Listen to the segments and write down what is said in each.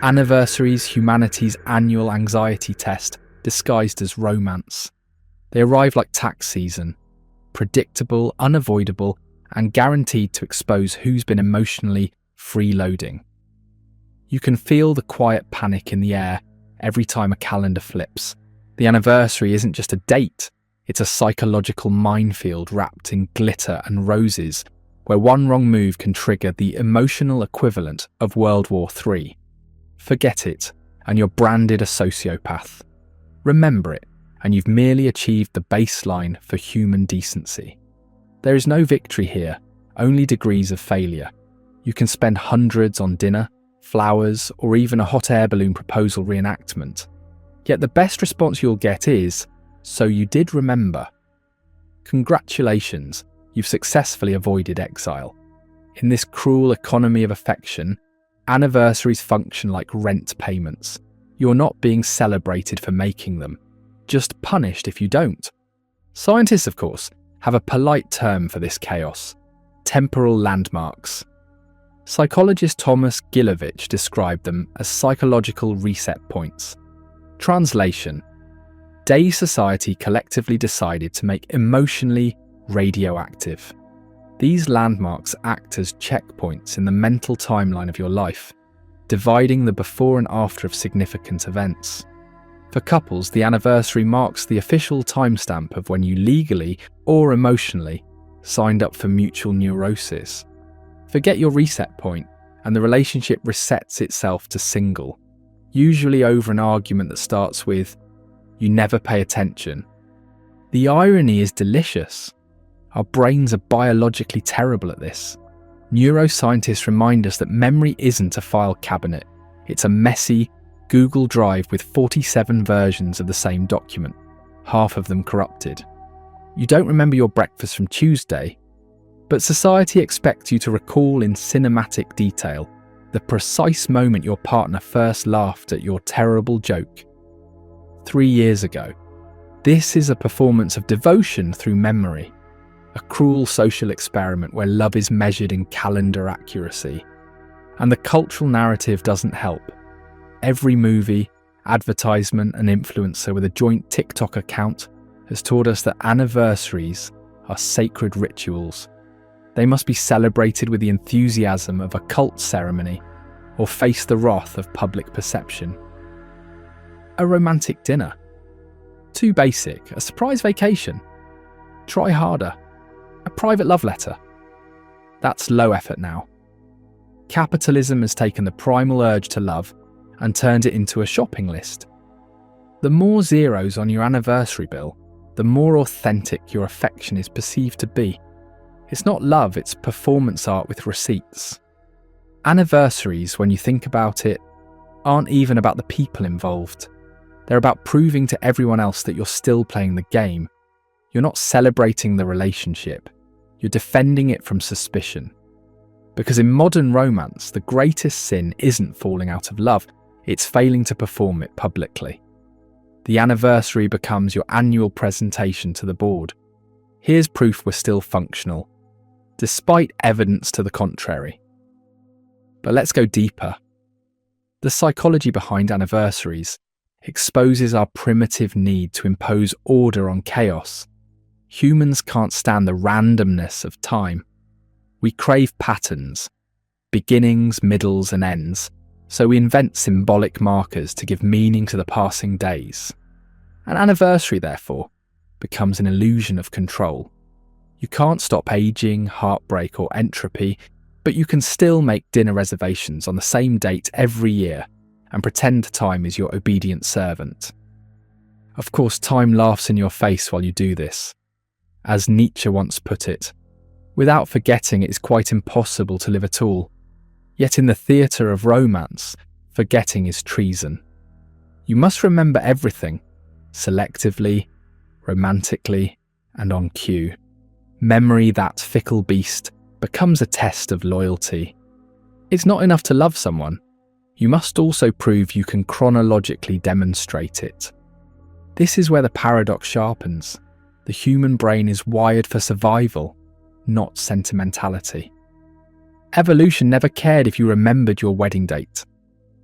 Anniversaries, humanity's annual anxiety test, disguised as romance. They arrive like tax season, predictable, unavoidable, and guaranteed to expose who's been emotionally freeloading. You can feel the quiet panic in the air every time a calendar flips. The anniversary isn't just a date, it's a psychological minefield wrapped in glitter and roses, where one wrong move can trigger the emotional equivalent of World War III. Forget it, and you're branded a sociopath. Remember it, and you've merely achieved the baseline for human decency. There is no victory here, only degrees of failure. You can spend hundreds on dinner, flowers, or even a hot air balloon proposal reenactment. Yet the best response you'll get is, "So you did remember." Congratulations, you've successfully avoided exile. In this cruel economy of affection, anniversaries function like rent payments. You're not being celebrated for making them, just punished if you don't. Scientists, of course, have a polite term for this chaos: temporal landmarks. Psychologist Thomas Gilovich described them as psychological reset points. Translation: day society collectively decided to make emotionally radioactive. These landmarks act as checkpoints in the mental timeline of your life, dividing the before and after of significant events. For couples, the anniversary marks the official timestamp of when you legally or emotionally signed up for mutual neurosis. Forget your reset point, and the relationship resets itself to single, usually over an argument that starts with, "You never pay attention." The irony is delicious. Our brains are biologically terrible at this. Neuroscientists remind us that memory isn't a file cabinet. It's a messy Google Drive with 47 versions of the same document, half of them corrupted. You don't remember your breakfast from Tuesday, but society expects you to recall in cinematic detail the precise moment your partner first laughed at your terrible joke 3 years ago. This is a performance of devotion through memory, a cruel social experiment where love is measured in calendar accuracy. And the cultural narrative doesn't help. Every movie, advertisement, and influencer with a joint TikTok account has taught us that anniversaries are sacred rituals. They must be celebrated with the enthusiasm of a cult ceremony or face the wrath of public perception. A romantic dinner. Too basic. A surprise vacation. Try harder. A private love letter. That's low effort now. Capitalism has taken the primal urge to love and turned it into a shopping list. The more zeros on your anniversary bill, the more authentic your affection is perceived to be. It's not love, it's performance art with receipts. Anniversaries, when you think about it, aren't even about the people involved. They're about proving to everyone else that you're still playing the game. You're not celebrating the relationship, you're defending it from suspicion. Because in modern romance, the greatest sin isn't falling out of love, it's failing to perform it publicly. The anniversary becomes your annual presentation to the board. Here's proof we're still functional, despite evidence to the contrary. But let's go deeper. The psychology behind anniversaries exposes our primitive need to impose order on chaos. Humans can't stand the randomness of time. We crave patterns, beginnings, middles, and ends, so we invent symbolic markers to give meaning to the passing days. An anniversary, therefore, becomes an illusion of control. You can't stop aging, heartbreak, or entropy, but you can still make dinner reservations on the same date every year and pretend time is your obedient servant. Of course, time laughs in your face while you do this. As Nietzsche once put it, without forgetting it is quite impossible to live at all. Yet in the theatre of romance, forgetting is treason. You must remember everything, selectively, romantically, and on cue. Memory, that fickle beast, becomes a test of loyalty. It's not enough to love someone. You must also prove you can chronologically demonstrate it. This is where the paradox sharpens. The human brain is wired for survival, not sentimentality. Evolution never cared if you remembered your wedding date.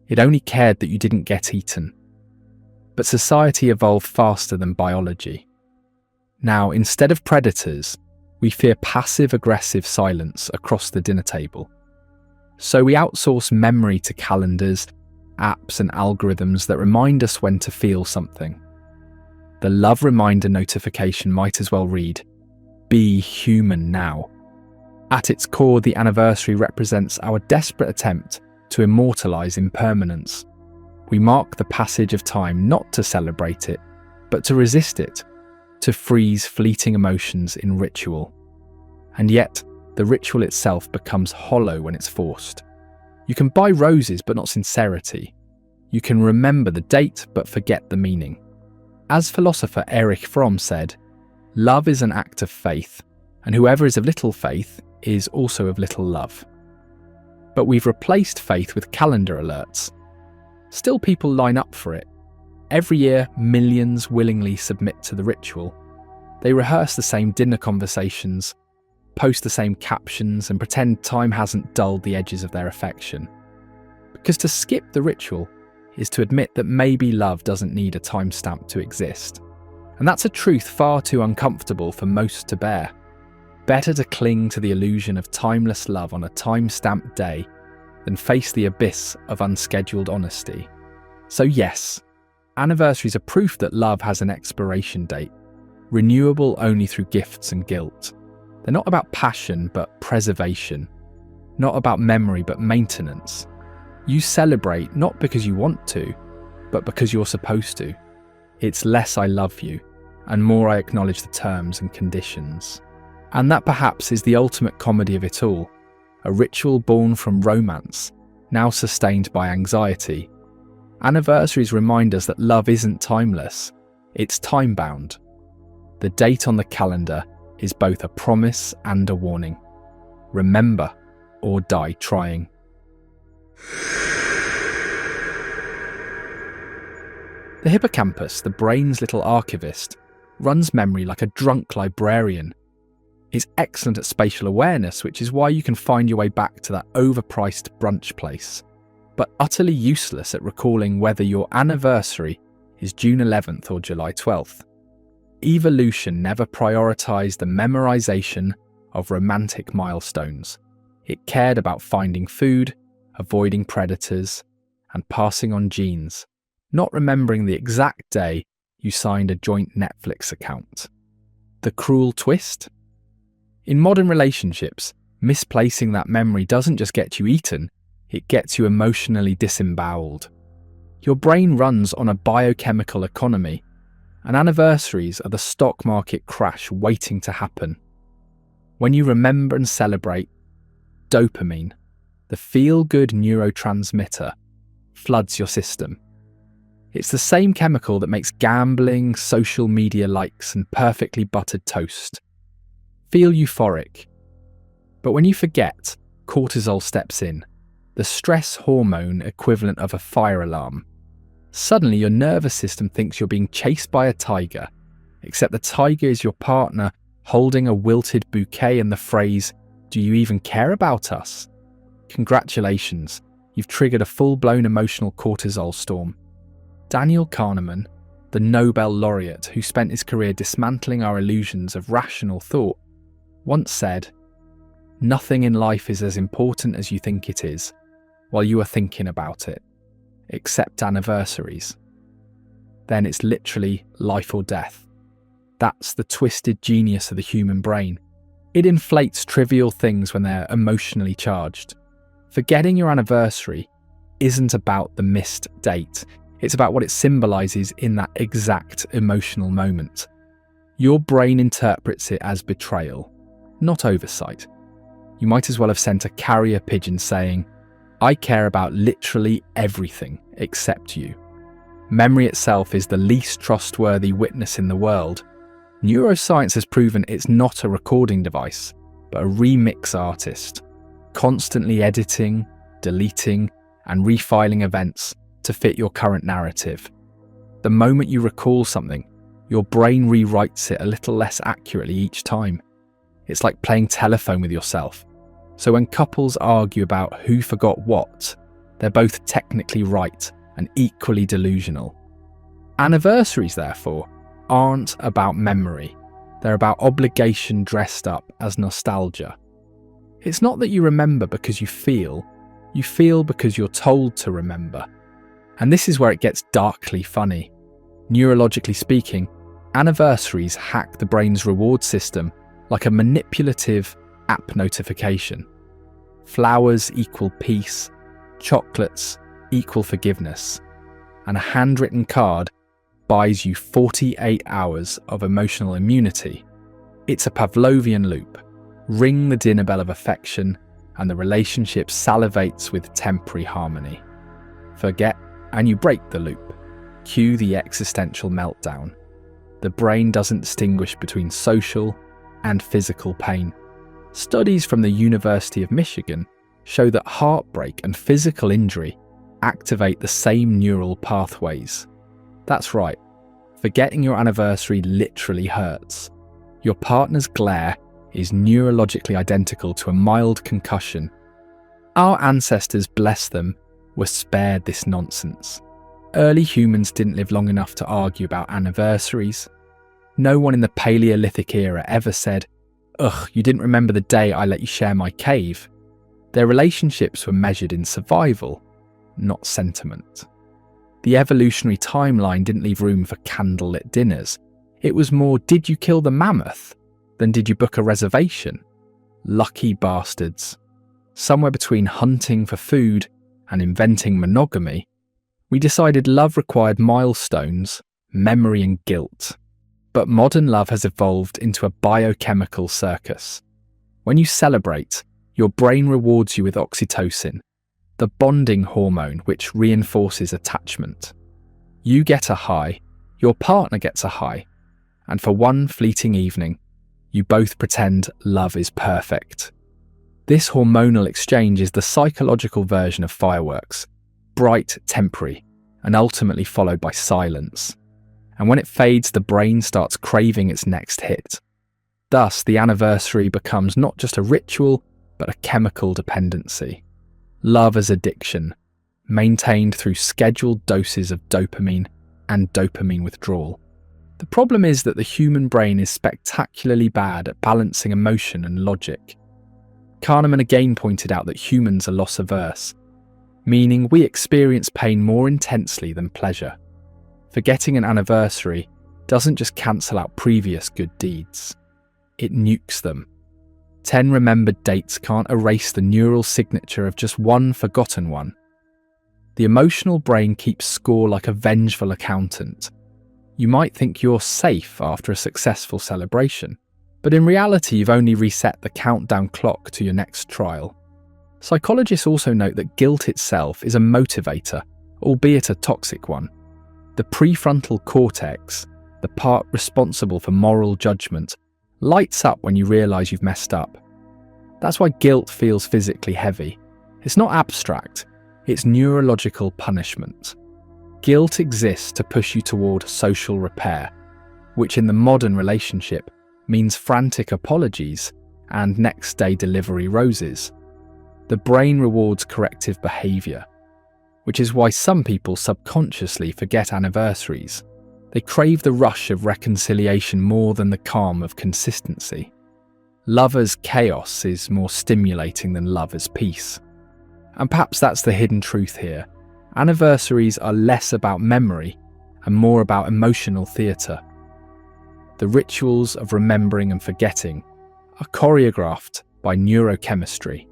It only cared that you didn't get eaten. But society evolved faster than biology. Now, instead of predators, we fear passive-aggressive silence across the dinner table. So we outsource memory to calendars, apps and algorithms that remind us when to feel something. The love reminder notification might as well read, "Be human now." At its core, the anniversary represents our desperate attempt to immortalize impermanence. We mark the passage of time not to celebrate it, but to resist it, to freeze fleeting emotions in ritual. And yet, the ritual itself becomes hollow when it's forced. You can buy roses but not sincerity. You can remember the date but forget the meaning. As philosopher Erich Fromm said, love is an act of faith, and whoever is of little faith is also of little love. But we've replaced faith with calendar alerts. Still, people line up for it. Every year, millions willingly submit to the ritual. They rehearse the same dinner conversations, post the same captions, and pretend time hasn't dulled the edges of their affection. Because to skip the ritual is to admit that maybe love doesn't need a timestamp to exist. And that's a truth far too uncomfortable for most to bear. Better to cling to the illusion of timeless love on a time-stamped day than face the abyss of unscheduled honesty. So yes, anniversaries are proof that love has an expiration date, renewable only through gifts and guilt. They're not about passion but preservation, not about memory but maintenance. You celebrate not because you want to, but because you're supposed to. It's less I love you, and more I acknowledge the terms and conditions. And that perhaps is the ultimate comedy of it all, a ritual born from romance, now sustained by anxiety. Anniversaries remind us that love isn't timeless, it's time-bound. The date on the calendar is both a promise and a warning. Remember or die trying. The hippocampus, the brain's little archivist, runs memory like a drunk librarian. It's excellent at spatial awareness, which is why you can find your way back to that overpriced brunch place, but utterly useless at recalling whether your anniversary is June 11th or July 12th. Evolution never prioritized the memorization of romantic milestones. It cared about finding food, avoiding predators, and passing on genes, not remembering the exact day you signed a joint Netflix account. The cruel twist? In modern relationships, misplacing that memory doesn't just get you eaten, it gets you emotionally disemboweled. Your brain runs on a biochemical economy, and anniversaries are the stock market crash waiting to happen. When you remember and celebrate, dopamine, the feel-good neurotransmitter, floods your system. It's the same chemical that makes gambling, social media likes, and perfectly buttered toast feel euphoric. But when you forget, cortisol steps in, the stress hormone equivalent of a fire alarm. Suddenly your nervous system thinks you're being chased by a tiger, except the tiger is your partner holding a wilted bouquet and the phrase, "Do you even care about us?" Congratulations, you've triggered a full-blown emotional cortisol storm. Daniel Kahneman, the Nobel laureate who spent his career dismantling our illusions of rational thought, once said, "Nothing in life is as important as you think it is, while you are thinking about it, except anniversaries." Then it's literally life or death. That's the twisted genius of the human brain. It inflates trivial things when they're emotionally charged. Forgetting your anniversary isn't about the missed date. It's about what it symbolizes in that exact emotional moment. Your brain interprets it as betrayal, not oversight. You might as well have sent a carrier pigeon saying, "I care about literally everything except you." Memory itself is the least trustworthy witness in the world. Neuroscience has proven it's not a recording device, but a remix artist, constantly editing, deleting, and refiling events to fit your current narrative. The moment you recall something, your brain rewrites it a little less accurately each time. It's like playing telephone with yourself. So when couples argue about who forgot what, they're both technically right and equally delusional. Anniversaries, therefore, aren't about memory. They're about obligation dressed up as nostalgia. It's not that you remember because you feel because you're told to remember. And this is where it gets darkly funny. Neurologically speaking, anniversaries hack the brain's reward system like a manipulative app notification. Flowers equal peace, chocolates equal forgiveness, and a handwritten card buys you 48 hours of emotional immunity. It's a Pavlovian loop. Ring the dinner bell of affection, and the relationship salivates with temporary harmony. Forget, and you break the loop. Cue the existential meltdown. The brain doesn't distinguish between social and physical pain. Studies from the University of Michigan show that heartbreak and physical injury activate the same neural pathways. That's right, forgetting your anniversary literally hurts. Your partner's glare is neurologically identical to a mild concussion. Our ancestors, bless them, were spared this nonsense. Early humans didn't live long enough to argue about anniversaries. No one in the Paleolithic era ever said, "Ugh, you didn't remember the day I let you share my cave." Their relationships were measured in survival, not sentiment. The evolutionary timeline didn't leave room for candlelit dinners. It was more, did you kill the mammoth? Than did you book a reservation? Lucky bastards. Somewhere between hunting for food and inventing monogamy, we decided love required milestones, memory and guilt. But modern love has evolved into a biochemical circus. When you celebrate, your brain rewards you with oxytocin, the bonding hormone which reinforces attachment. You get a high, your partner gets a high, and for one fleeting evening, you both pretend love is perfect. This hormonal exchange is the psychological version of fireworks, bright, temporary, and ultimately followed by silence. And when it fades, the brain starts craving its next hit. Thus, the anniversary becomes not just a ritual, but a chemical dependency. Love as addiction, maintained through scheduled doses of dopamine and dopamine withdrawal. The problem is that the human brain is spectacularly bad at balancing emotion and logic. Kahneman again pointed out that humans are loss-averse, meaning we experience pain more intensely than pleasure. Forgetting an anniversary doesn't just cancel out previous good deeds, it nukes them. 10 remembered dates can't erase the neural signature of just one forgotten one. The emotional brain keeps score like a vengeful accountant. You might think you're safe after a successful celebration, but in reality you've only reset the countdown clock to your next trial. Psychologists also note that guilt itself is a motivator, albeit a toxic one. The prefrontal cortex, the part responsible for moral judgment, lights up when you realise you've messed up. That's why guilt feels physically heavy. It's not abstract, it's neurological punishment. Guilt exists to push you toward social repair, which in the modern relationship means frantic apologies and next-day delivery roses. The brain rewards corrective behaviour, which is why some people subconsciously forget anniversaries. They crave the rush of reconciliation more than the calm of consistency. Love as chaos is more stimulating than love as peace. And perhaps that's the hidden truth here. Anniversaries are less about memory and more about emotional theatre. The rituals of remembering and forgetting are choreographed by neurochemistry.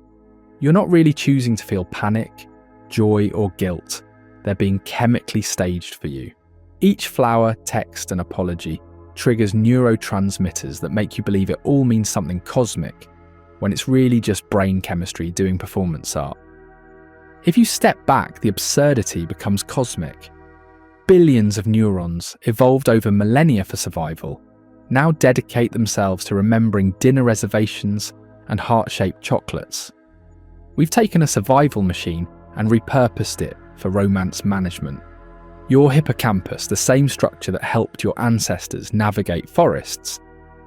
You're not really choosing to feel panic, joy, or guilt. They're being chemically staged for you. Each flower, text, and apology triggers neurotransmitters that make you believe it all means something cosmic, when it's really just brain chemistry doing performance art. If you step back, the absurdity becomes cosmic. Billions of neurons, evolved over millennia for survival, now dedicate themselves to remembering dinner reservations and heart-shaped chocolates. We've taken a survival machine and repurposed it for romance management. Your hippocampus, the same structure that helped your ancestors navigate forests,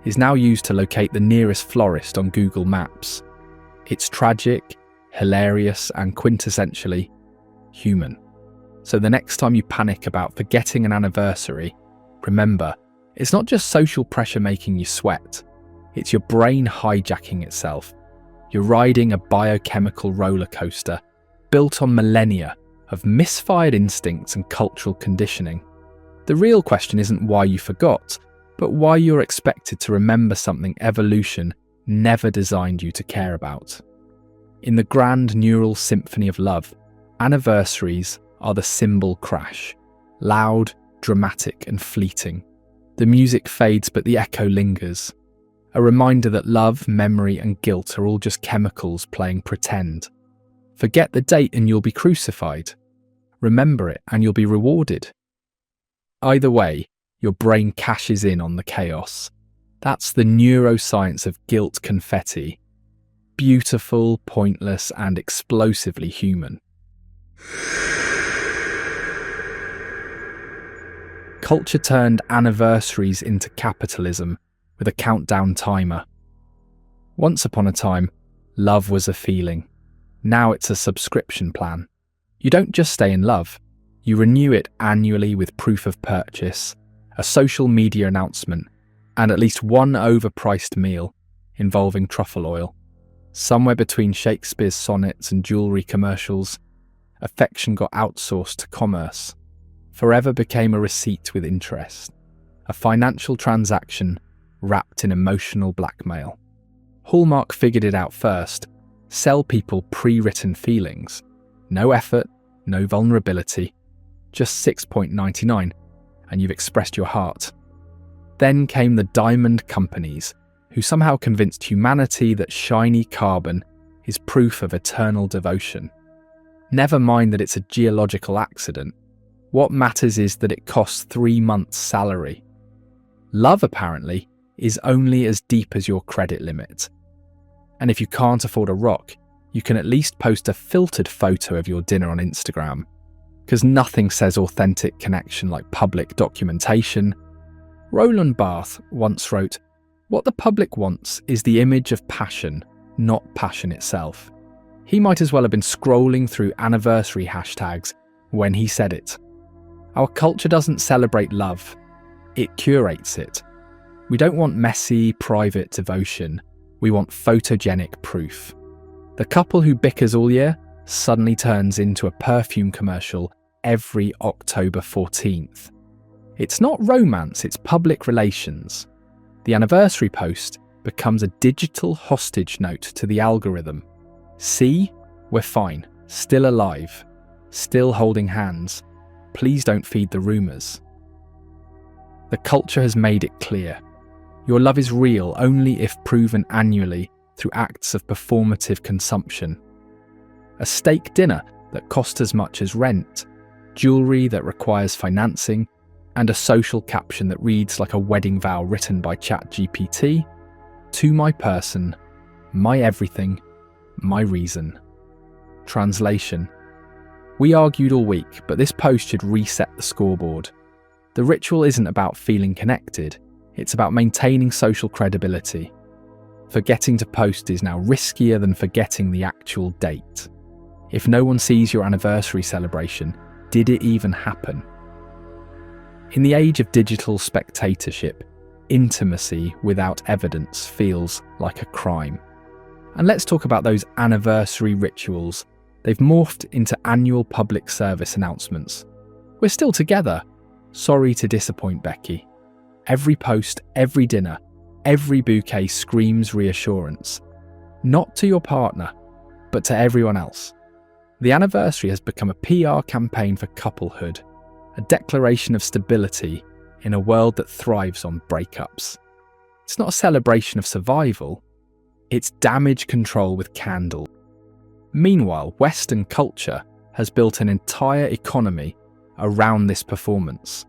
is now used to locate the nearest florist on Google Maps. It's tragic, hilarious, and quintessentially human. So the next time you panic about forgetting an anniversary, remember, it's not just social pressure making you sweat. It's your brain hijacking itself. You're riding a biochemical roller coaster built on millennia of misfired instincts and cultural conditioning. The real question isn't why you forgot, but why you're expected to remember something evolution never designed you to care about. In the grand neural symphony of love, anniversaries are the cymbal crash, loud, dramatic, and fleeting. The music fades, but the echo lingers. A reminder that love, memory, and guilt are all just chemicals playing pretend. Forget the date and you'll be crucified. Remember it and you'll be rewarded. Either way, your brain cashes in on the chaos. That's the neuroscience of guilt confetti. Beautiful, pointless, and explosively human. Culture turned anniversaries into capitalism with a countdown timer. Once upon a time, love was a feeling. Now it's a subscription plan. You don't just stay in love, you renew it annually with proof of purchase, a social media announcement, and at least one overpriced meal involving truffle oil. Somewhere between Shakespeare's sonnets and jewellery commercials, affection got outsourced to commerce. Forever became a receipt with interest, a financial transaction wrapped in emotional blackmail. Hallmark figured it out first. Sell people pre-written feelings. No effort, no vulnerability, just $6.99, and you've expressed your heart. Then came the diamond companies, who somehow convinced humanity that shiny carbon is proof of eternal devotion. Never mind that it's a geological accident. What matters is that it costs 3 months' salary. Love, apparently, is only as deep as your credit limit. And if you can't afford a rock, you can at least post a filtered photo of your dinner on Instagram. Because nothing says authentic connection like public documentation. Roland Barthes once wrote, "What the public wants is the image of passion, not passion itself." He might as well have been scrolling through anniversary hashtags when he said it. Our culture doesn't celebrate love, it curates it. We don't want messy, private devotion. We want photogenic proof. The couple who bickers all year suddenly turns into a perfume commercial every October 14th. It's not romance, it's public relations. The anniversary post becomes a digital hostage note to the algorithm. See, we're fine, still alive, still holding hands. Please don't feed the rumours. The culture has made it clear. Your love is real only if proven annually through acts of performative consumption. A steak dinner that costs as much as rent, jewellery that requires financing, and a social caption that reads like a wedding vow written by ChatGPT. To my person, my everything, my reason. Translation. We argued all week, but this post should reset the scoreboard. The ritual isn't about feeling connected, it's about maintaining social credibility. Forgetting to post is now riskier than forgetting the actual date. If no one sees your anniversary celebration, did it even happen? In the age of digital spectatorship, intimacy without evidence feels like a crime. And let's talk about those anniversary rituals. They've morphed into annual public service announcements. We're still together. Sorry to disappoint, Becky. Every post, every dinner, every bouquet screams reassurance. Not to your partner, but to everyone else. The anniversary has become a PR campaign for couplehood, a declaration of stability in a world that thrives on breakups. It's not a celebration of survival, it's damage control with candle. Meanwhile, Western culture has built an entire economy around this performance.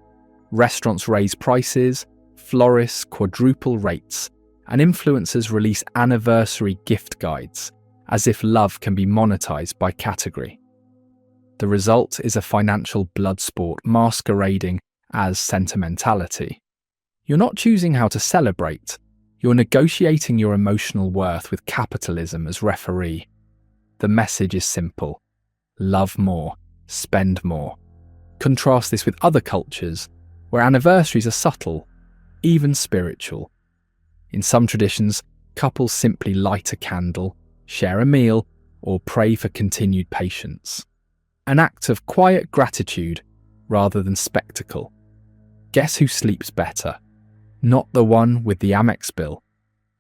Restaurants raise prices, florists quadruple rates, and influencers release anniversary gift guides, as if love can be monetized by category. The result is a financial blood sport masquerading as sentimentality. You're not choosing how to celebrate. You're negotiating your emotional worth with capitalism as referee. The message is simple. Love more, spend more. Contrast this with other cultures, where anniversaries are subtle, even spiritual. In some traditions, couples simply light a candle, share a meal, or pray for continued patience. An act of quiet gratitude rather than spectacle. Guess who sleeps better? Not the one with the Amex bill,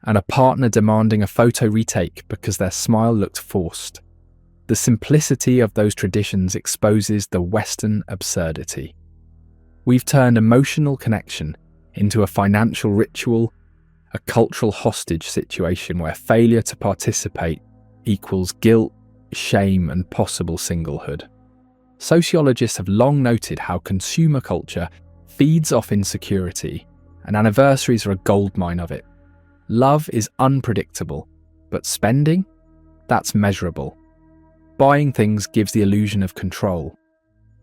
and a partner demanding a photo retake because their smile looked forced. The simplicity of those traditions exposes the Western absurdity. We've turned emotional connection into a financial ritual, a cultural hostage situation where failure to participate equals guilt, shame, and possible singlehood. Sociologists have long noted how consumer culture feeds off insecurity, and anniversaries are a goldmine of it. Love is unpredictable, but spending? That's measurable. Buying things gives the illusion of control.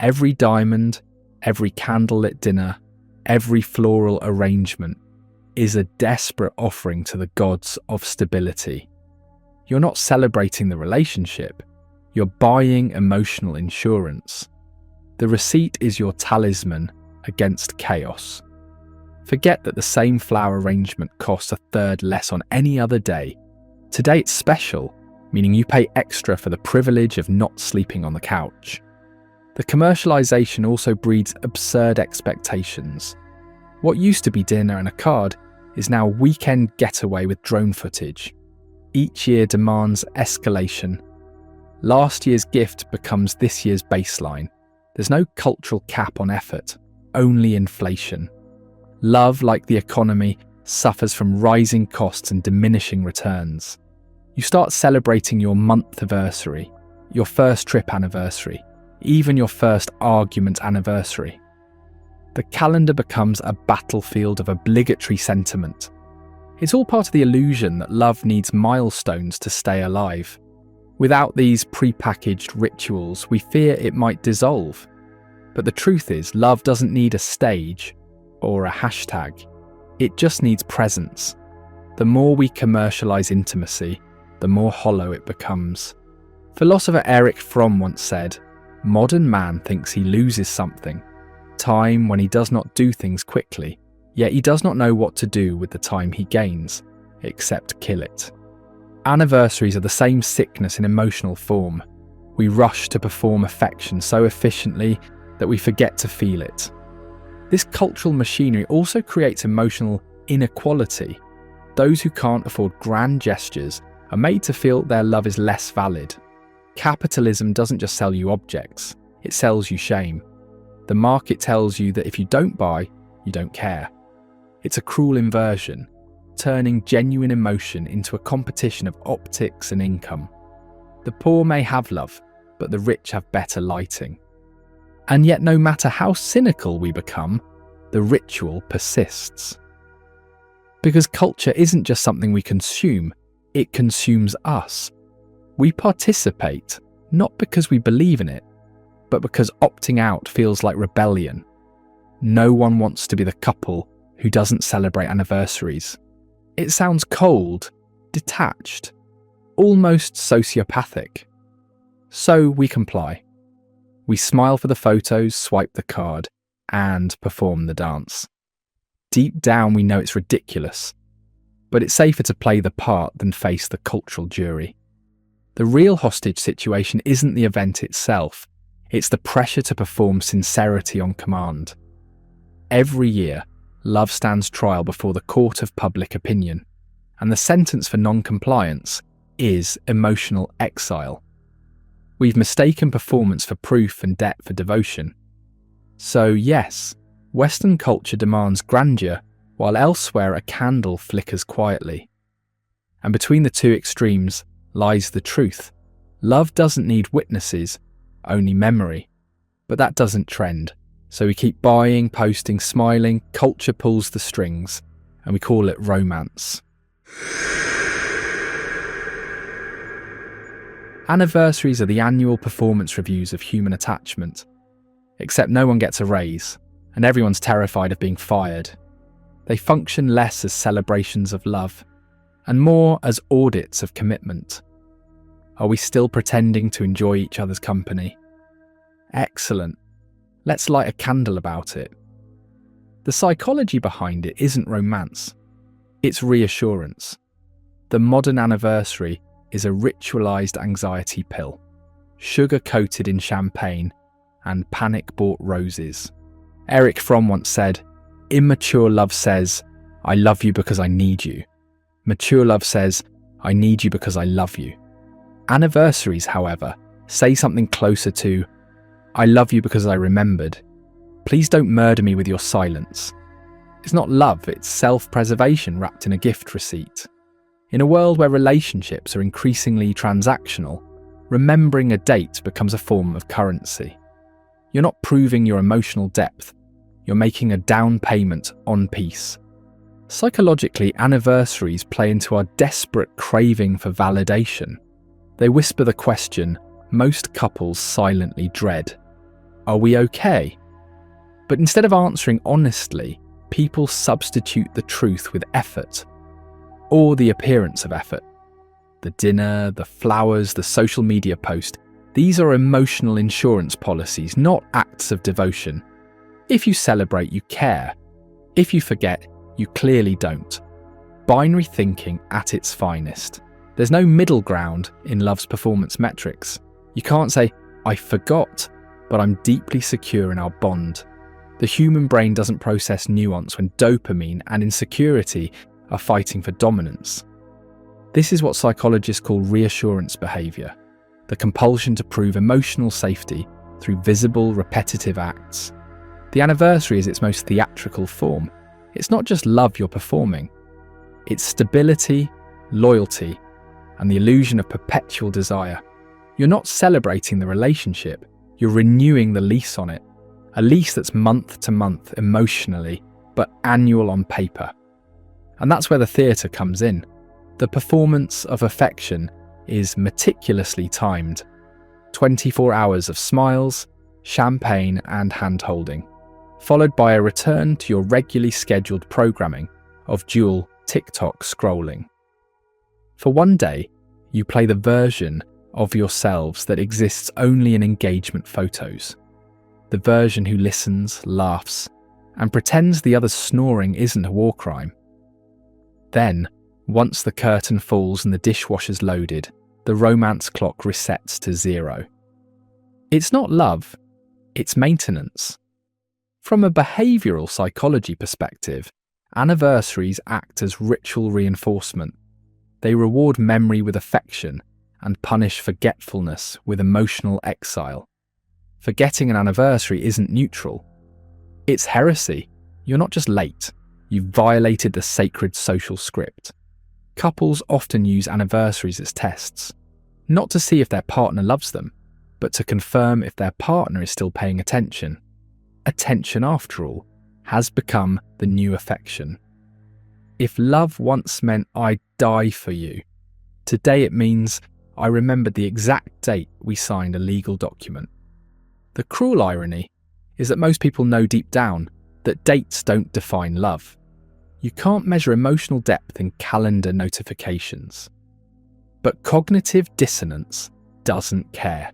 Every diamond, every candlelit dinner, every floral arrangement is a desperate offering to the gods of stability. You're not celebrating the relationship, you're buying emotional insurance. The receipt is your talisman against chaos. Forget that the same flower arrangement costs a third less on any other day. Today it's special, meaning you pay extra for the privilege of not sleeping on the couch. The commercialization also breeds absurd expectations. What used to be dinner and a card is now weekend getaway with drone footage. Each year demands escalation. Last year's gift becomes this year's baseline. There's no cultural cap on effort, only inflation. Love, like the economy, suffers from rising costs and diminishing returns. You start celebrating your month anniversary, your first trip anniversary, even your first argument anniversary. The calendar becomes a battlefield of obligatory sentiment. It's all part of the illusion that love needs milestones to stay alive. Without these pre-packaged rituals, we fear it might dissolve. But the truth is, love doesn't need a stage or a hashtag. It just needs presence. The more we commercialize intimacy, the more hollow it becomes. Philosopher Erich Fromm once said, "Modern man thinks he loses something, time when he does not do things quickly, yet he does not know what to do with the time he gains, except kill it." Anniversaries are the same sickness in emotional form. We rush to perform affection so efficiently that we forget to feel it. This cultural machinery also creates emotional inequality. Those who can't afford grand gestures are made to feel their love is less valid. Capitalism doesn't just sell you objects, it sells you shame. The market tells you that if you don't buy, you don't care. It's a cruel inversion, turning genuine emotion into a competition of optics and income. The poor may have love, but the rich have better lighting. And yet, no matter how cynical we become, the ritual persists. Because culture isn't just something we consume, it consumes us. We participate, not because we believe in it, but because opting out feels like rebellion. No one wants to be the couple who doesn't celebrate anniversaries. It sounds cold, detached, almost sociopathic. So we comply. We smile for the photos, swipe the card, and perform the dance. Deep down we know it's ridiculous, but it's safer to play the part than face the cultural jury. The real hostage situation isn't the event itself, it's the pressure to perform sincerity on command. Every year, love stands trial before the court of public opinion, and the sentence for non-compliance is emotional exile. We've mistaken performance for proof and debt for devotion. So yes, Western culture demands grandeur, while elsewhere a candle flickers quietly. And between the two extremes lies the truth. Love doesn't need witnesses, only memory. But that doesn't trend. So we keep buying, posting, smiling, culture pulls the strings, and we call it romance. Anniversaries are the annual performance reviews of human attachment. Except no one gets a raise, and everyone's terrified of being fired. They function less as celebrations of love, and more as audits of commitment. Are we still pretending to enjoy each other's company? Excellent. Let's light a candle about it. The psychology behind it isn't romance. It's reassurance. The modern anniversary is a ritualized anxiety pill, sugar-coated in champagne and panic-bought roses. Eric Fromm once said, "Immature love says, 'I love you because I need you.' Mature love says, 'I need you because I love you.' Anniversaries, however, say something closer to, 'I love you because I remembered. Please don't murder me with your silence.' It's not love, it's self-preservation wrapped in a gift receipt. In a world where relationships are increasingly transactional, remembering a date becomes a form of currency. You're not proving your emotional depth, you're making a down payment on peace. Psychologically, anniversaries play into our desperate craving for validation. They whisper the question most couples silently dread. Are we okay? But instead of answering honestly, people substitute the truth with effort, or the appearance of effort. The dinner, the flowers, the social media post, these are emotional insurance policies, not acts of devotion. If you celebrate, you care. If you forget, you clearly don't. Binary thinking at its finest. There's no middle ground in love's performance metrics. You can't say, "I forgot, but I'm deeply secure in our bond." The human brain doesn't process nuance when dopamine and insecurity are fighting for dominance. This is what psychologists call reassurance behaviour, the compulsion to prove emotional safety through visible, repetitive acts. The anniversary is its most theatrical form. It's not just love you're performing. It's stability, loyalty, and the illusion of perpetual desire. You're not celebrating the relationship, you're renewing the lease on it. A lease that's month to month emotionally, but annual on paper. And that's where the theatre comes in. The performance of affection is meticulously timed. 24 hours of smiles, champagne and hand-holding, followed by a return to your regularly scheduled programming of dual TikTok scrolling. For one day, you play the version of yourselves that exists only in engagement photos. The version who listens, laughs, and pretends the other's snoring isn't a war crime. Then, once the curtain falls and the dishwasher's loaded, the romance clock resets to 0. It's not love, it's maintenance. From a behavioural psychology perspective, anniversaries act as ritual reinforcement. They reward memory with affection and punish forgetfulness with emotional exile. Forgetting an anniversary isn't neutral. It's heresy. You're not just late, you've violated the sacred social script. Couples often use anniversaries as tests, not to see if their partner loves them, but to confirm if their partner is still paying attention. Attention, after all, has become the new affection. If love once meant "I'd die for you," today it means "I remembered the exact date we signed a legal document." The cruel irony is that most people know deep down that dates don't define love. You can't measure emotional depth in calendar notifications. But cognitive dissonance doesn't care.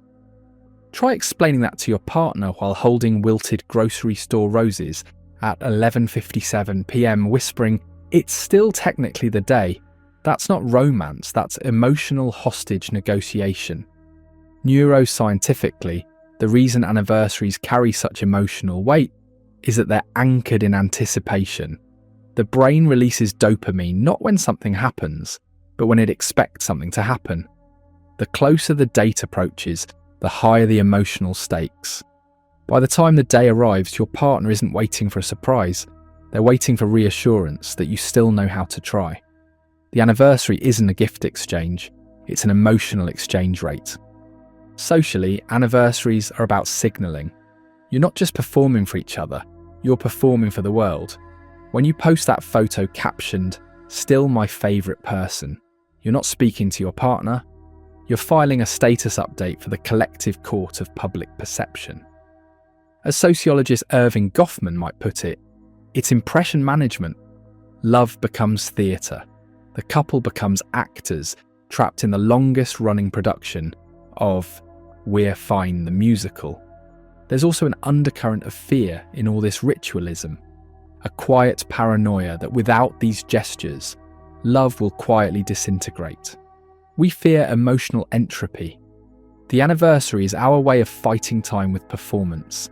Try explaining that to your partner while holding wilted grocery store roses at 11:57 p.m, whispering, "It's still technically the day." That's not romance, that's emotional hostage negotiation. Neuroscientifically, the reason anniversaries carry such emotional weight is that they're anchored in anticipation. The brain releases dopamine not when something happens, but when it expects something to happen. The closer the date approaches, the higher the emotional stakes. By the time the day arrives, your partner isn't waiting for a surprise. They're waiting for reassurance that you still know how to try. The anniversary isn't a gift exchange, it's an emotional exchange rate. Socially, anniversaries are about signalling. You're not just performing for each other, you're performing for the world. When you post that photo captioned, "Still my favourite person," you're not speaking to your partner, You're filing a status update for the collective court of public perception. As sociologist Irving Goffman might put it, it's impression management. Love becomes theatre. The couple becomes actors trapped in the longest running production of We're Fine the musical. There's also an undercurrent of fear in all this ritualism, a quiet paranoia that without these gestures, love will quietly disintegrate. We fear emotional entropy. The anniversary is our way of fighting time with performance,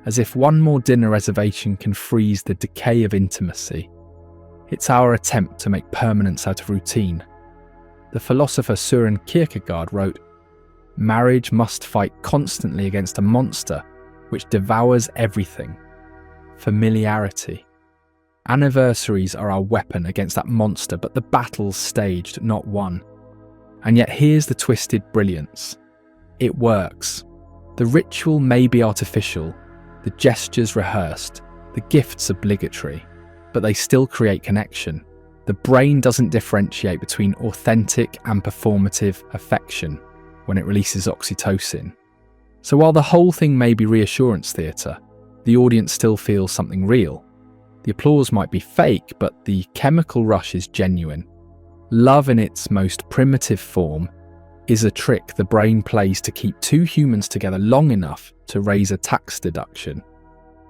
as if one more dinner reservation can freeze the decay of intimacy. It's our attempt to make permanence out of routine. The philosopher Søren Kierkegaard wrote, "Marriage must fight constantly against a monster which devours everything. Familiarity." Anniversaries are our weapon against that monster, but the battle's staged, not won. And yet here's the twisted brilliance. It works. The ritual may be artificial, the gestures rehearsed, the gifts obligatory, but they still create connection. The brain doesn't differentiate between authentic and performative affection when it releases oxytocin. So while the whole thing may be reassurance theatre, the audience still feels something real. The applause might be fake, but the chemical rush is genuine. Love in its most primitive form is a trick the brain plays to keep two humans together long enough to raise a tax deduction.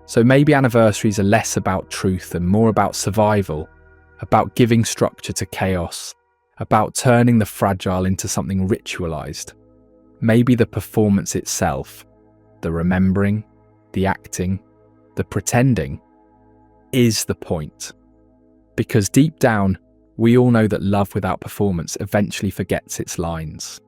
So maybe anniversaries are less about truth and more about survival, about giving structure to chaos, about turning the fragile into something ritualized. Maybe the performance itself, the remembering, the acting, the pretending, is the point. Because deep down, we all know that love without performance eventually forgets its lines.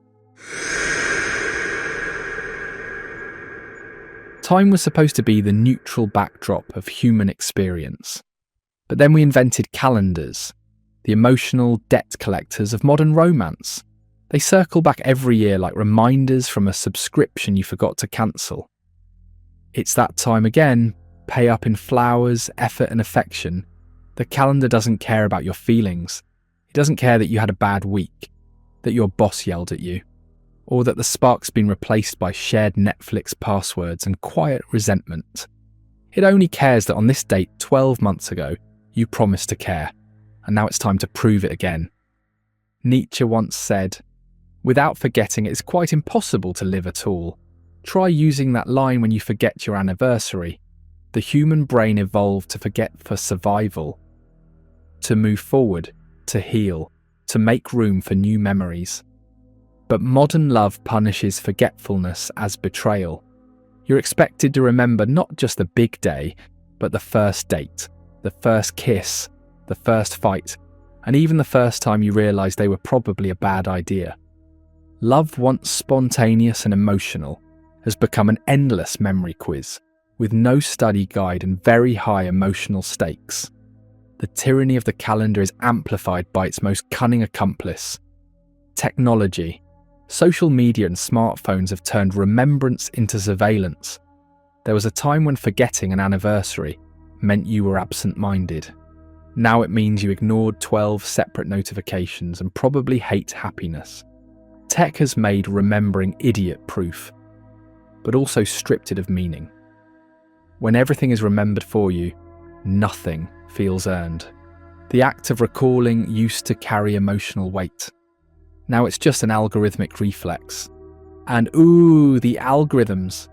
Time was supposed to be the neutral backdrop of human experience. But then we invented calendars, the emotional debt collectors of modern romance. They circle back every year like reminders from a subscription you forgot to cancel. It's that time again, pay up in flowers, effort and affection. The calendar doesn't care about your feelings. It doesn't care that you had a bad week, that your boss yelled at you, or that the spark's been replaced by shared Netflix passwords and quiet resentment. It only cares that on this date 12 months ago, you promised to care, and now it's time to prove it again. Nietzsche once said, "Without forgetting, it's quite impossible to live at all. Try using that line when you forget your anniversary. The human brain evolved to forget for survival, to move forward, to heal, to make room for new memories. But modern love punishes forgetfulness as betrayal. You're expected to remember not just the big day, but the first date, the first kiss, the first fight, and even the first time you realised they were probably a bad idea. Love, once spontaneous and emotional, has become an endless memory quiz, with no study guide and very high emotional stakes. The tyranny of the calendar is amplified by its most cunning accomplice, technology. Social media and smartphones have turned remembrance into surveillance. There was a time when forgetting an anniversary meant you were absent-minded. Now it means you ignored 12 separate notifications and probably hate happiness. Tech has made remembering idiot-proof, but also stripped it of meaning. When everything is remembered for you, nothing feels earned. The act of recalling used to carry emotional weight. Now it's just an algorithmic reflex. And ooh, the algorithms,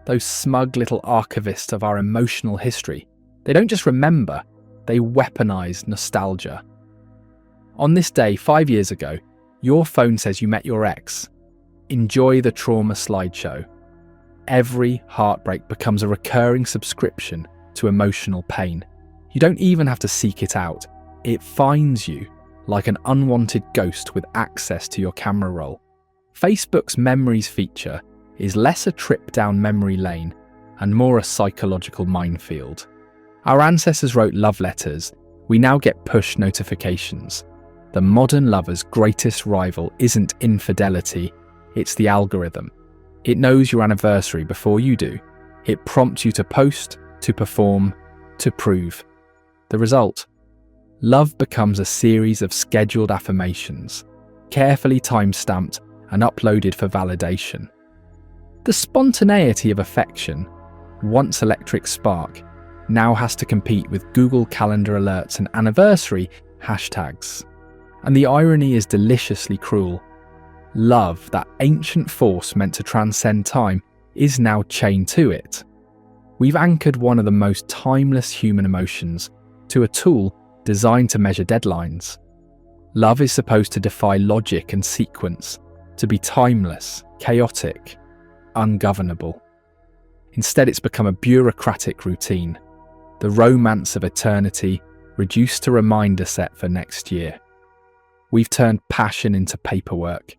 those smug little archivists of our emotional history. They don't just remember, they weaponize nostalgia. On this day 5 years ago, your phone says you met your ex. Enjoy the trauma slideshow. Every heartbreak becomes a recurring subscription to emotional pain. You don't even have to seek it out. It finds you like an unwanted ghost with access to your camera roll. Facebook's memories feature is less a trip down memory lane and more a psychological minefield. Our ancestors wrote love letters. We now get push notifications. The modern lover's greatest rival isn't infidelity, it's the algorithm. It knows your anniversary before you do. It prompts you to post, to perform, to prove. The result? Love becomes a series of scheduled affirmations, carefully time-stamped and uploaded for validation. The spontaneity of affection, once electric spark, now has to compete with Google Calendar alerts and anniversary hashtags. And the irony is deliciously cruel. Love, that ancient force meant to transcend time, is now chained to it. We've anchored one of the most timeless human emotions to a tool designed to measure deadlines. Love is supposed to defy logic and sequence, to be timeless, chaotic, ungovernable. Instead, it's become a bureaucratic routine, the romance of eternity reduced to reminder set for next year. We've turned passion into paperwork.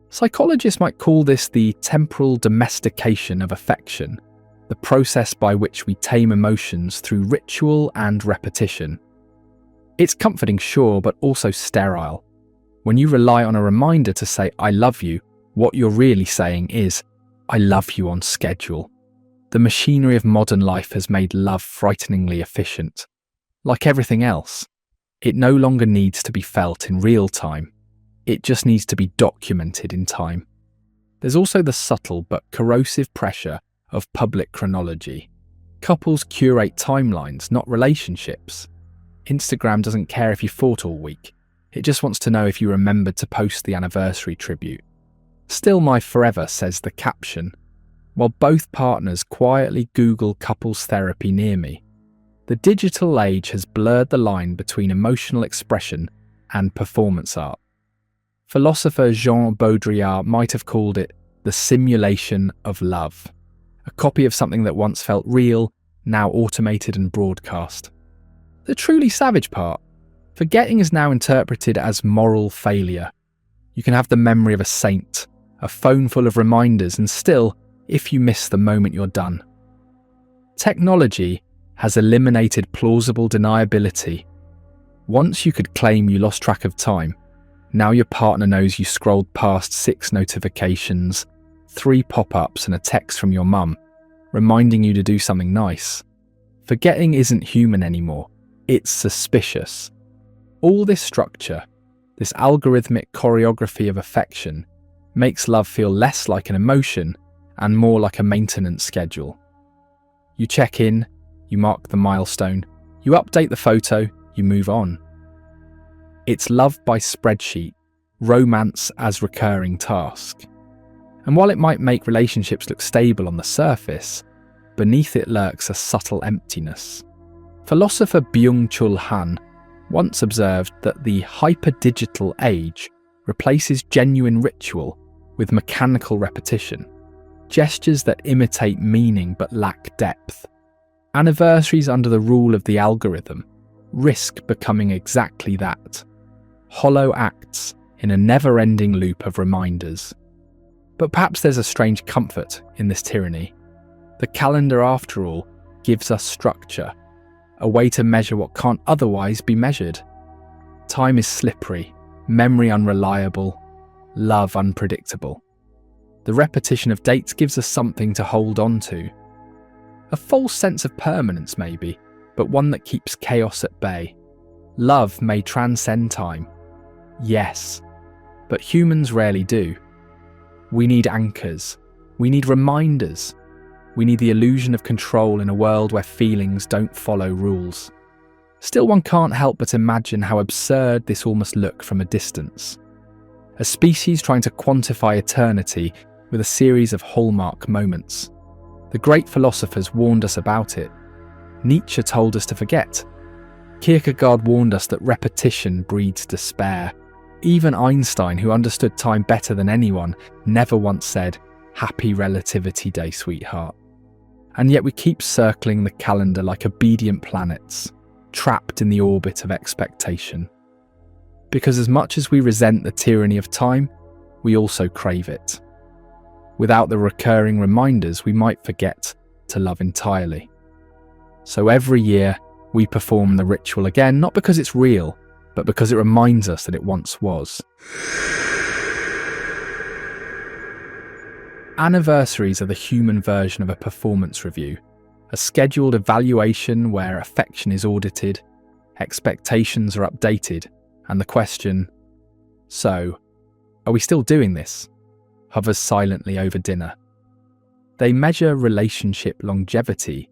Psychologists might call this the temporal domestication of affection, the process by which we tame emotions through ritual and repetition. It's comforting, sure, but also sterile. When you rely on a reminder to say, "I love you," what you're really saying is, "I love you" on schedule. The machinery of modern life has made love frighteningly efficient. Like everything else, it no longer needs to be felt in real time. It just needs to be documented in time. There's also the subtle but corrosive pressure of public chronology. Couples curate timelines, not relationships. Instagram doesn't care if you fought all week. It just wants to know if you remembered to post the anniversary tribute. "Still my forever," says the caption, while both partners quietly Google couples therapy near me. The digital age has blurred the line between emotional expression and performance art. Philosopher Jean Baudrillard might have called it the simulation of love, a copy of something that once felt real, now automated and broadcast. The truly savage part, forgetting is now interpreted as moral failure. You can have the memory of a saint, a phone full of reminders, and still, if you miss the moment, you're done. Technology has eliminated plausible deniability. Once you could claim you lost track of time, now your partner knows you scrolled past 6 notifications, 3 pop-ups and a text from your mum, reminding you to do something nice. Forgetting isn't human anymore, it's suspicious. All this structure, this algorithmic choreography of affection, makes love feel less like an emotion and more like a maintenance schedule. You check in, you mark the milestone, you update the photo, you move on. It's love by spreadsheet, romance as recurring task. And while it might make relationships look stable on the surface, beneath it lurks a subtle emptiness. Philosopher Byung-Chul Han once observed that the hyper-digital age replaces genuine ritual with mechanical repetition, gestures that imitate meaning but lack depth. Anniversaries under the rule of the algorithm risk becoming exactly that, hollow acts in a never-ending loop of reminders. But perhaps there's a strange comfort in this tyranny. The calendar, after all, gives us structure, a way to measure what can't otherwise be measured. Time is slippery, memory unreliable, love unpredictable. The repetition of dates gives us something to hold on to. A false sense of permanence maybe, but one that keeps chaos at bay. Love may transcend time. Yes, but humans rarely do. We need anchors. We need reminders. We need the illusion of control in a world where feelings don't follow rules. Still, one can't help but imagine how absurd this all must look from a distance. A species trying to quantify eternity with a series of hallmark moments. The great philosophers warned us about it. Nietzsche told us to forget. Kierkegaard warned us that repetition breeds despair. Even Einstein, who understood time better than anyone, never once said, "Happy Relativity Day, sweetheart." And yet we keep circling the calendar like obedient planets, trapped in the orbit of expectation. Because as much as we resent the tyranny of time, we also crave it. Without the recurring reminders, we might forget to love entirely. So every year, we perform the ritual again, not because it's real, but because it reminds us that it once was. Anniversaries are the human version of a performance review, a scheduled evaluation where affection is audited, expectations are updated, and the question, so, are we still doing this? hovers silently over dinner. They measure relationship longevity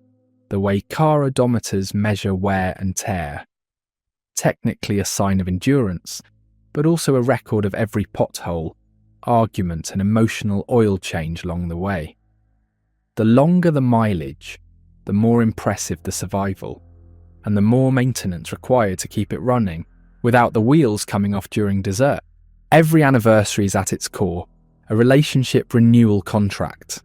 the way car odometers measure wear and tear. Technically a sign of endurance, but also a record of every pothole, argument and emotional oil change along the way. The longer the mileage, the more impressive the survival, and the more maintenance required to keep it running without the wheels coming off during dessert. Every anniversary is at its core a relationship renewal contract,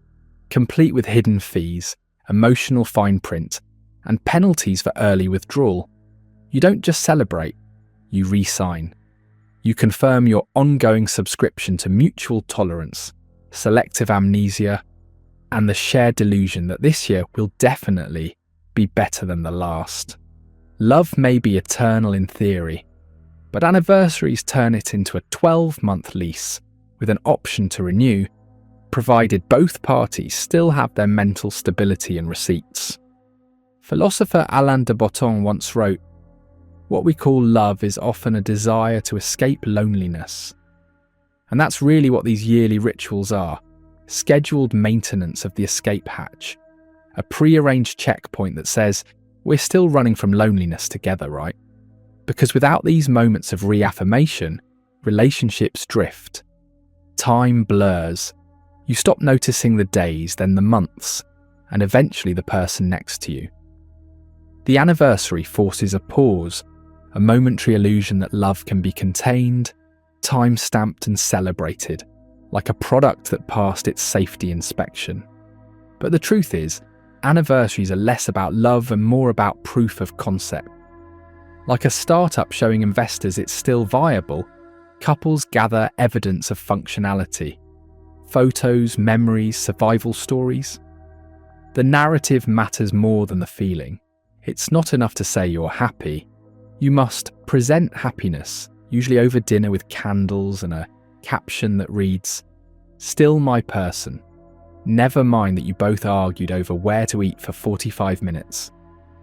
complete with hidden fees, emotional fine print, and penalties for early withdrawal. You don't just celebrate, you re-sign. You confirm your ongoing subscription to mutual tolerance, selective amnesia, and the shared delusion that this year will definitely be better than the last. Love may be eternal in theory, but anniversaries turn it into a 12-month lease with an option to renew, provided both parties still have their mental stability and receipts. Philosopher Alain de Botton once wrote, "What we call love is often a desire to escape loneliness." And that's really what these yearly rituals are, scheduled maintenance of the escape hatch, a pre-arranged checkpoint that says, we're still running from loneliness together, right? Because without these moments of reaffirmation, relationships drift. Time blurs. You stop noticing the days, then the months, and eventually the person next to you. The anniversary forces a pause, a momentary illusion that love can be contained, time-stamped and celebrated, like a product that passed its safety inspection. But the truth is, anniversaries are less about love and more about proof of concept. Like a startup showing investors it's still viable, couples gather evidence of functionality. Photos, memories, survival stories. The narrative matters more than the feeling. It's not enough to say you're happy. You must present happiness, usually over dinner with candles and a caption that reads, "Still my person. Never mind that you both argued over where to eat for 45 minutes.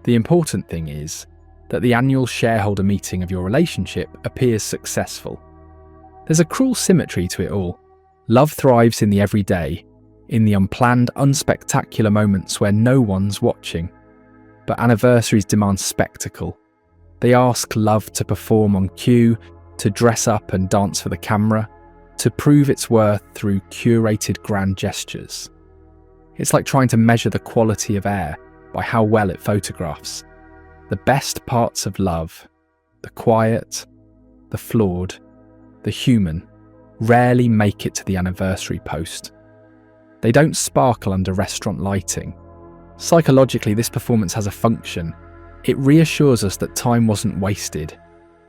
The important thing is that the annual shareholder meeting of your relationship appears successful." There's a cruel symmetry to it all. Love thrives in the everyday, in the unplanned, unspectacular moments where no one's watching. But anniversaries demand spectacle. They ask love to perform on cue, to dress up and dance for the camera, to prove its worth through curated grand gestures. It's like trying to measure the quality of air by how well it photographs. The best parts of love, the quiet, the flawed, the human, rarely make it to the anniversary post. They don't sparkle under restaurant lighting. Psychologically, this performance has a function. It reassures us that time wasn't wasted.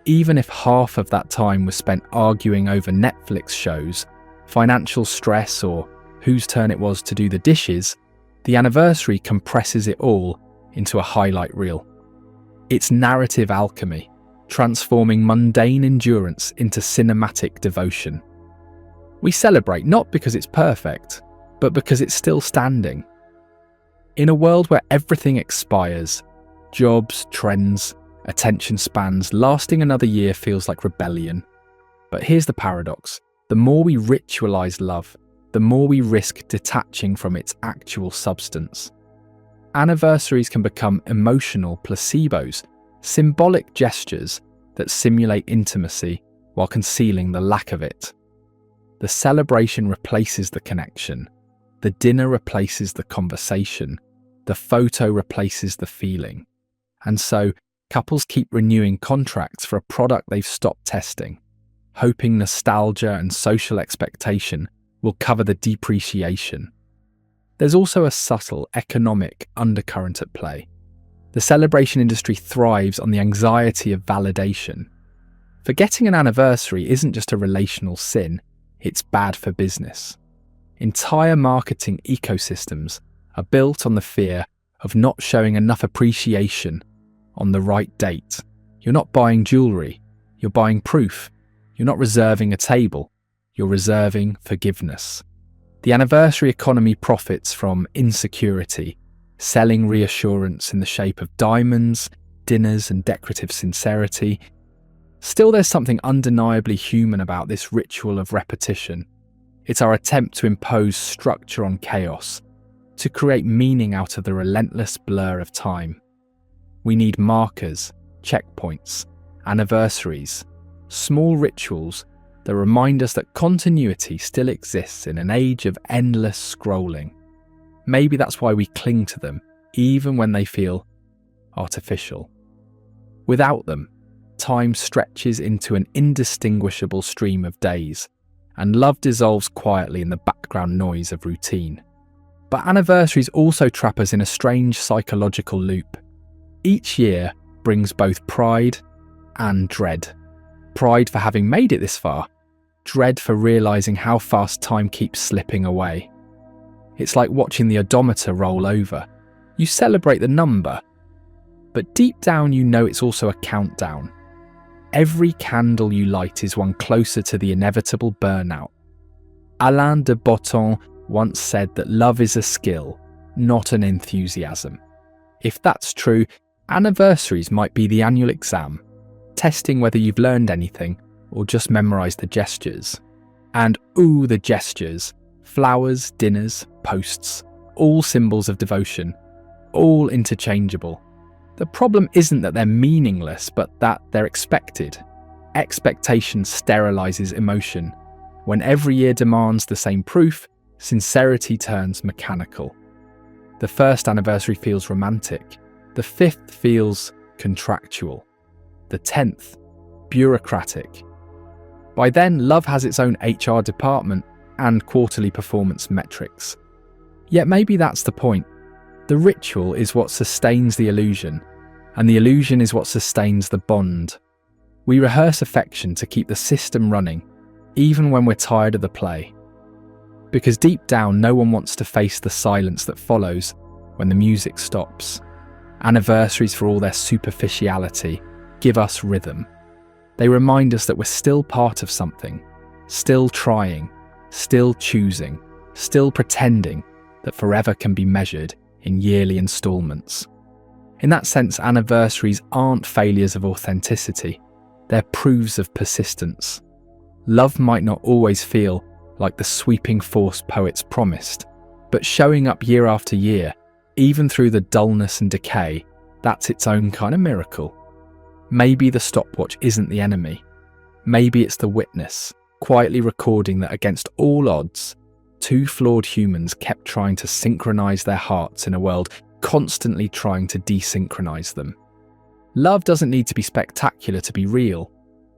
Even if half of that time was spent arguing over Netflix shows, financial stress, or whose turn it was to do the dishes, the anniversary compresses it all into a highlight reel. It's narrative alchemy, transforming mundane endurance into cinematic devotion. We celebrate not because it's perfect, but because it's still standing. In a world where everything expires, jobs, trends, attention spans, lasting another year feels like rebellion. But here's the paradox. The more we ritualize love, the more we risk detaching from its actual substance. Anniversaries can become emotional placebos, symbolic gestures that simulate intimacy while concealing the lack of it. The celebration replaces the connection. The dinner replaces the conversation. The photo replaces the feeling. And so, couples keep renewing contracts for a product they've stopped testing, hoping nostalgia and social expectation will cover the depreciation. There's also a subtle economic undercurrent at play. The celebration industry thrives on the anxiety of validation. Forgetting an anniversary isn't just a relational sin, it's bad for business. Entire marketing ecosystems are built on the fear of not showing enough appreciation on the right date. You're not buying jewellery, you're buying proof. You're not reserving a table, you're reserving forgiveness. The anniversary economy profits from insecurity, selling reassurance in the shape of diamonds, dinners, and decorative sincerity. Still, there's something undeniably human about this ritual of repetition. It's our attempt to impose structure on chaos, to create meaning out of the relentless blur of time. We need markers, checkpoints, anniversaries, small rituals that remind us that continuity still exists in an age of endless scrolling. Maybe that's why we cling to them, even when they feel artificial. Without them, time stretches into an indistinguishable stream of days, and love dissolves quietly in the background noise of routine. But anniversaries also trap us in a strange psychological loop. Each year brings both pride and dread. Pride for having made it this far, dread for realising how fast time keeps slipping away. It's like watching the odometer roll over. You celebrate the number, but deep down you know it's also a countdown. Every candle you light is one closer to the inevitable burnout. Alain de Botton once said that love is a skill, not an enthusiasm. If that's true, anniversaries might be the annual exam, testing whether you've learned anything or just memorised the gestures. And ooh, the gestures. Flowers, dinners, posts, all symbols of devotion, all interchangeable. The problem isn't that they're meaningless, but that they're expected. Expectation sterilises emotion. When every year demands the same proof, sincerity turns mechanical. The first anniversary feels romantic. The 5th feels contractual. The 10th, bureaucratic. By then, love has its own HR department and quarterly performance metrics. Yet maybe that's the point. The ritual is what sustains the illusion, and the illusion is what sustains the bond. We rehearse affection to keep the system running, even when we're tired of the play. Because deep down, no one wants to face the silence that follows when the music stops. Anniversaries, for all their superficiality, give us rhythm. They remind us that we're still part of something, still trying, still choosing, still pretending that forever can be measured in yearly instalments. In that sense, anniversaries aren't failures of authenticity, they're proofs of persistence. Love might not always feel like the sweeping force poets promised, but showing up year after year, even through the dullness and decay, that's its own kind of miracle. Maybe the stopwatch isn't the enemy. Maybe it's the witness, quietly recording that against all odds, 2 flawed humans kept trying to synchronize their hearts in a world constantly trying to desynchronize them. Love doesn't need to be spectacular to be real,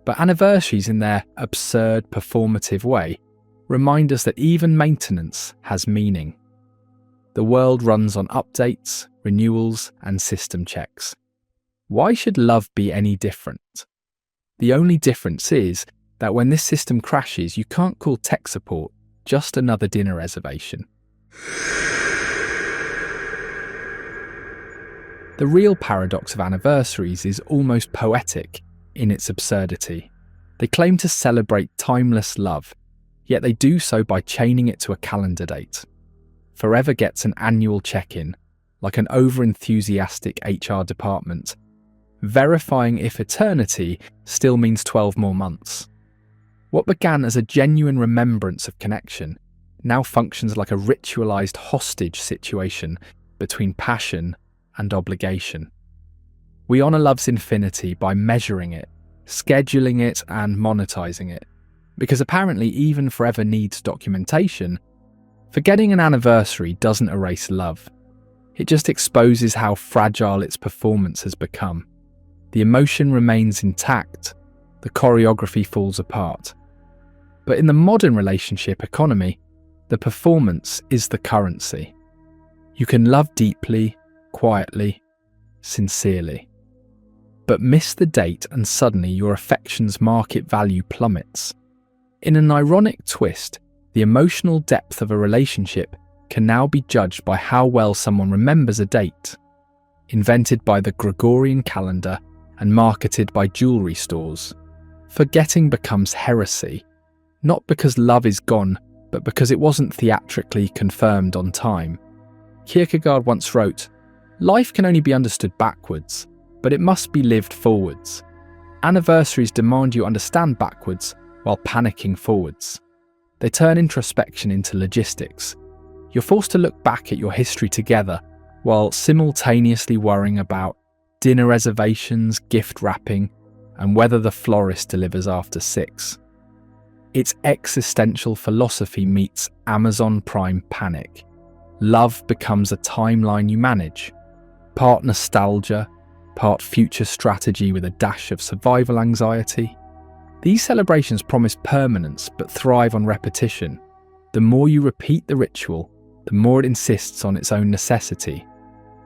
but anniversaries, in their absurd, performative way, remind us that even maintenance has meaning. The world runs on updates, renewals, and system checks. Why should love be any different? The only difference is that when this system crashes, you can't call tech support just another dinner reservation. The real paradox of anniversaries is almost poetic in its absurdity. They claim to celebrate timeless love, yet they do so by chaining it to a calendar date. Forever gets an annual check-in, like an over-enthusiastic HR department, verifying if eternity still means 12 more months. What began as a genuine remembrance of connection now functions like a ritualized hostage situation between passion and obligation. We honor love's infinity by measuring it, scheduling it, and monetizing it. Because apparently even forever needs documentation, forgetting an anniversary doesn't erase love. It just exposes how fragile its performance has become. The emotion remains intact, the choreography falls apart. But in the modern relationship economy, the performance is the currency. You can love deeply, quietly, sincerely. But miss the date and suddenly your affection's market value plummets. In an ironic twist, the emotional depth of a relationship can now be judged by how well someone remembers a date. Invented by the Gregorian calendar and marketed by jewellery stores. Forgetting becomes heresy, not because love is gone, but because it wasn't theatrically confirmed on time. Kierkegaard once wrote, "Life can only be understood backwards, but it must be lived forwards. Anniversaries demand you understand backwards while panicking forwards." They turn introspection into logistics. You're forced to look back at your history together while simultaneously worrying about dinner reservations, gift wrapping, and whether the florist delivers after 6. It's existential philosophy meets Amazon Prime panic. Love becomes a timeline you manage. Part nostalgia, part future strategy with a dash of survival anxiety. These celebrations promise permanence but thrive on repetition. The more you repeat the ritual, the more it insists on its own necessity.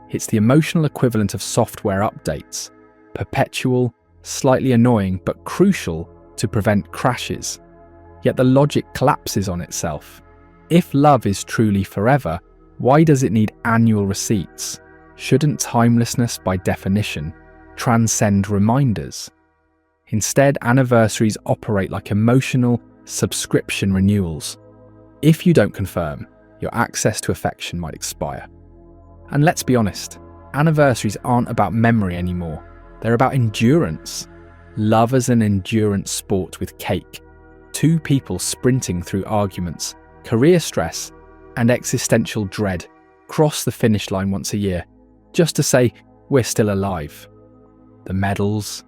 It's the emotional equivalent of software updates, perpetual, slightly annoying but crucial to prevent crashes. Yet the logic collapses on itself. If love is truly forever, why does it need annual receipts? Shouldn't timelessness, by definition, transcend reminders? Instead, anniversaries operate like emotional subscription renewals. If you don't confirm, your access to affection might expire. And let's be honest, anniversaries aren't about memory anymore. They're about endurance. Love as an endurance sport with cake. 2 people sprinting through arguments, career stress, and existential dread cross the finish line once a year, just to say we're still alive. The medals,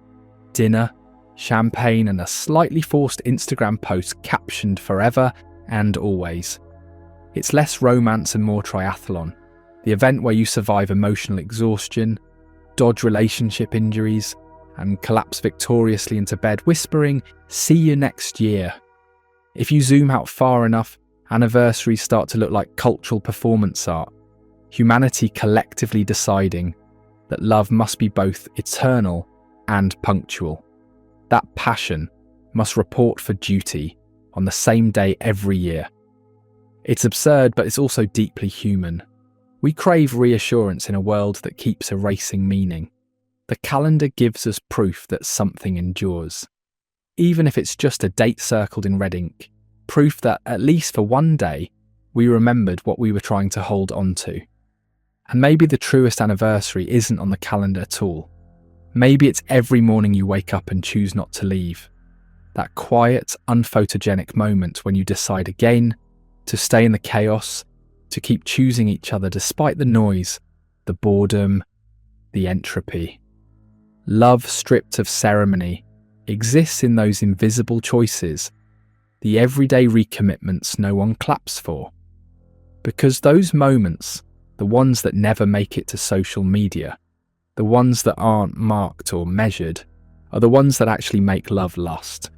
dinner, champagne, and a slightly forced Instagram post captioned forever and always. It's less romance and more triathlon, the event where you survive emotional exhaustion, dodge relationship injuries, and collapse victoriously into bed whispering, "See you next year." If you zoom out far enough, anniversaries start to look like cultural performance art, humanity collectively deciding that love must be both eternal and punctual. That passion must report for duty on the same day every year. It's absurd, but it's also deeply human. We crave reassurance in a world that keeps erasing meaning. The calendar gives us proof that something endures. Even if it's just a date circled in red ink, proof that, at least for one day, we remembered what we were trying to hold on to. And maybe the truest anniversary isn't on the calendar at all. Maybe it's every morning you wake up and choose not to leave. That quiet, unphotogenic moment when you decide again to stay in the chaos, to keep choosing each other despite the noise, the boredom, the entropy. Love stripped of ceremony exists in those invisible choices, the everyday recommitments no one claps for. Because those moments, the ones that never make it to social media, the ones that aren't marked or measured, are the ones that actually make love last.